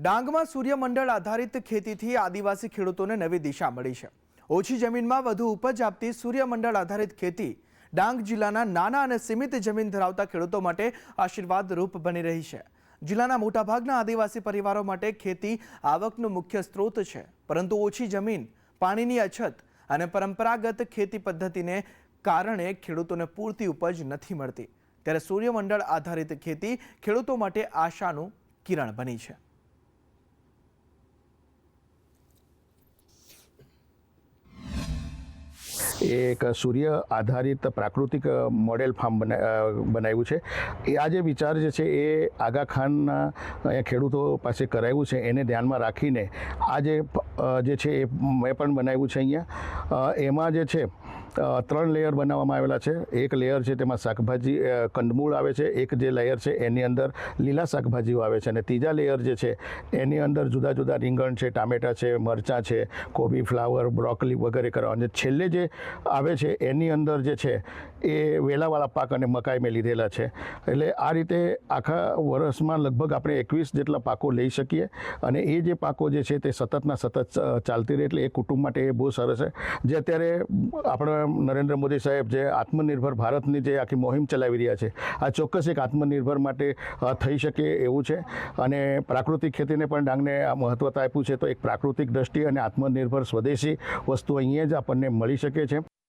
ડાંગમાં સૂર્યમંડળ આધારિત ખેતીથી આદિવાસી ખેડૂતોને નવી દિશા મળી છે। ઓછી જમીનમાં વધુ ઉપજ આપતી સૂર્યમંડળ આધારિત ખેતી ડાંગ જિલ્લાના નાના અને સીમિત જમીન ધરાવતા ખેડૂતો માટે આશીર્વાદરૂપ બની રહી છે। જિલ્લાના મોટાભાગના આદિવાસી પરિવારો માટે ખેતી આવકનો મુખ્ય સ્ત્રોત છે, પરંતુ ઓછી જમીન, પાણીની અછત અને પરંપરાગત ખેતી પદ્ધતિને કારણે ખેડૂતોને પૂરતી ઉપજ નથી મળતી। ત્યારે સૂર્યમંડળ આધારિત ખેતી ખેડૂતો માટે આશાનું કિરણ બની છે। એક સૂર્ય આધારિત પ્રાકૃતિક મોડેલ ફાર્મ બનાવ્યું છે। એ આ જે વિચાર જે છે એ આગા ખાનના અહીંયા ખેડૂતો પાસે કરાવ્યું છે, એને ધ્યાનમાં રાખીને આ જે છે એ મેં પણ બનાવ્યું છે। અહીંયા એમાં જે છે 3 લેયર બનાવવામાં આવેલા છે। એક લેયર છે તેમાં શાકભાજી કંદમૂળ આવે છે, એક જે લેયર છે એની અંદર લીલા શાકભાજીઓ આવે છે, અને ત્રીજા લેયર જે છે એની અંદર જુદા જુદા રીંગણ છે, ટામેટા છે, મરચાં છે, કોબી, ફ્લાવર, બ્રોકોલી વગેરે કરવા, અને છેલ્લે જે આવે છે એની અંદર જે છે એ વેલાવાળા પાક અને મકાઈ મેં લીધેલા છે। એટલે આ રીતે આખા વર્ષમાં લગભગ આપણે 21 જેટલા પાકો લઈ શકીએ, અને એ જે પાકો જે છે તે સતતના સતત ચાલતી રહે, એટલે એ કુટુંબ માટે એ બહુ સરસ છે। જે અત્યારે આપણા નરેન્દ્ર મોદી સાહેબ જે આત્મનિર્ભર ભારતની જે આખી મુહિમ ચલાવી રહ્યા છે, આ ચોક્કસ એક આત્મનિર્ભર માટે થઈ શકે એવું છે। અને પ્રાકૃતિક ખેતીને પણ ડાંગને આ મહત્વતા આપ્યું છે, તો એક પ્રાકૃતિક દ્રષ્ટિ અને આત્મનિર્ભર સ્વદેશી વસ્તુ અહીંયા જ આપણને મળી શકે છે।